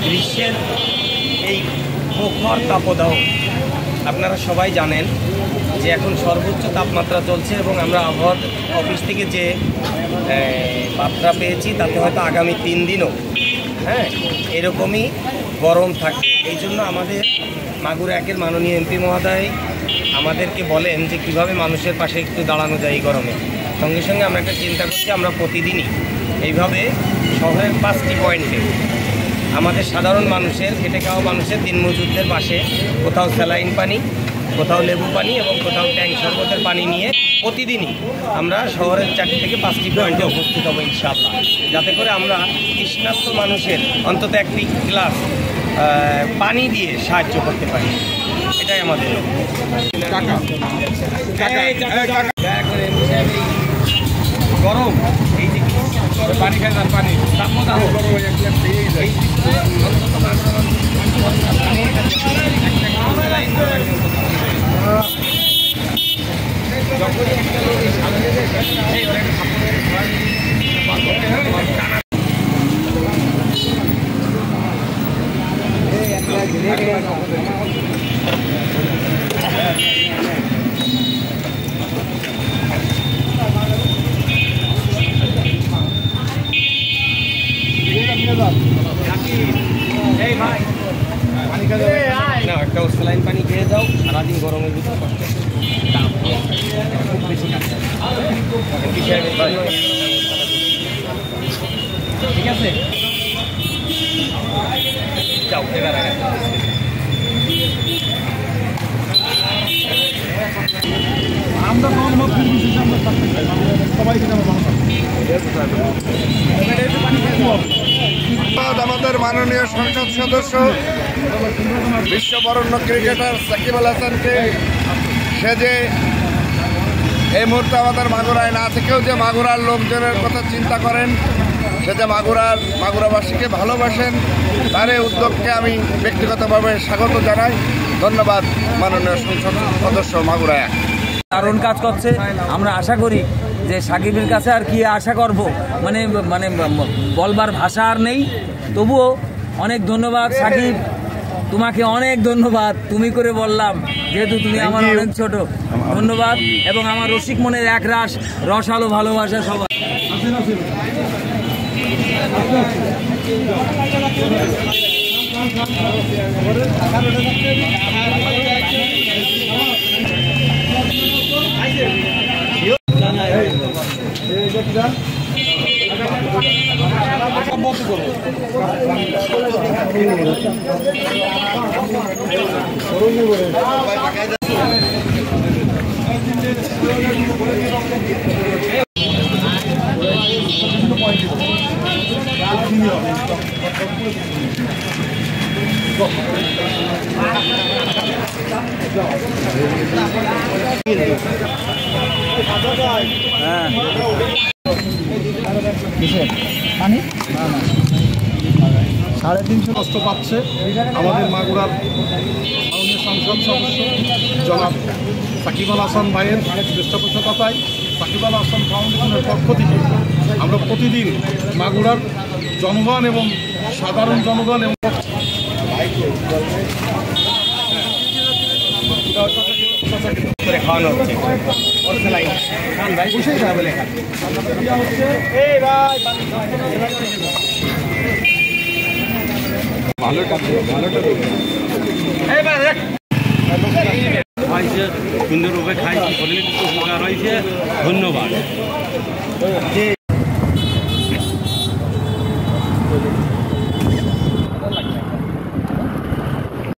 গ্রীষ্মের এই প্রখর তাপদাহ আপনারা সবাই জানেন যে এখন সর্বোচ্চ তাপমাত্রা চলছে এবং আমরা আবহাওয়া অফিস থেকে যে মাত্রা পেয়েছি তাতে হয়তো আগামী 3 দিনও এরকমই গরম থাকে। এই জন্য আমাদের মাগুরা 1-এর মাননীয় এমপি মহোদয় আমাদেরকে বলেন যে কিভাবে মানুষের পাশে একটু দাঁড়ানো যায় এই গরমে। সঙ্গে সঙ্গে আমরা একটা চিন্তা করছি, আমরা প্রতিদিনই এইভাবে শহরের 5টি পয়েন্টে আমাদের সাধারণ মানুষের, খেটে খাওয়া মানুষের, দিনমজুরদের পাশে কোথাও স্যালাইন পানি, কোথাও লেবু পানি এবং কোথাও ট্যাঙ্ক শরবতের পানি নিয়ে প্রতিদিনই আমরা শহরের 4 থেকে 5টি পয়েন্টে উপস্থিত হব ইনশাআল্লাহ, যাতে করে আমরা তৃষ্ণার্ত মানুষের অন্তত একটি গ্লাস পানি দিয়ে সাহায্য করতে পারি। এটাই আমাদের গরম, এই যে পানি খায় না, পানি তাপদাহ একটা স্যালাইন পানি খেয়ে যাও, সারাদিন গরমের ভিতরে কষ্ট খুব বেশি কাছে। ঠিক আছে, যাও এবার আমরা আমাদের মাননীয় সংসদ সদস্য বিশ্ববরণ্য ক্রিকেটার সাকিব আল হাসানকে, সে যে এই মুহূর্তে আমাদের মাগুরায় না থেকেও যে মাগুরার লোকজনের কথা চিন্তা করেন, সে যে মাগুরাবাসীকে ভালোবাসেন, তার এই উদ্যোগকে আমি ব্যক্তিগতভাবে স্বাগত জানাই। ধন্যবাদ মাননীয় সংসদ সদস্য মাগুরা 1। দারুণ কাজ করছে। আমরা আশা করি যে সাকিবের কাছে আর কি আশা করব, মানে মানে বলবার ভাষা আর নেই। তবুও অনেক ধন্যবাদ সাকিব, তোমাকে অনেক ধন্যবাদ। তুমি করে বললাম, যেহেতু তুমি আমার অনেক ছোট। ধন্যবাদ। এবং আমার রসিক মনের এক রাস রসালো ভালোবাসা সবাই। পানি 350 কষ্ট পাচ্ছে আমাদের মাগুরার মাননীয় সংসদ সদস্য জনাব সাকিব আল হাসান ভাইয়ের পৃষ্ঠপোষকতায় সাকিব আল হাসান ফাউন্ডেশনের পক্ষ থেকে আমরা প্রতিদিন মাগুরার জনগণ এবং সাধারণ জনগণ এবং খাওয়ানো হচ্ছে। সুন্দরভাবে খাইছি, শরীরে কিছু উপকার হয়েছে। ধন্যবাদ।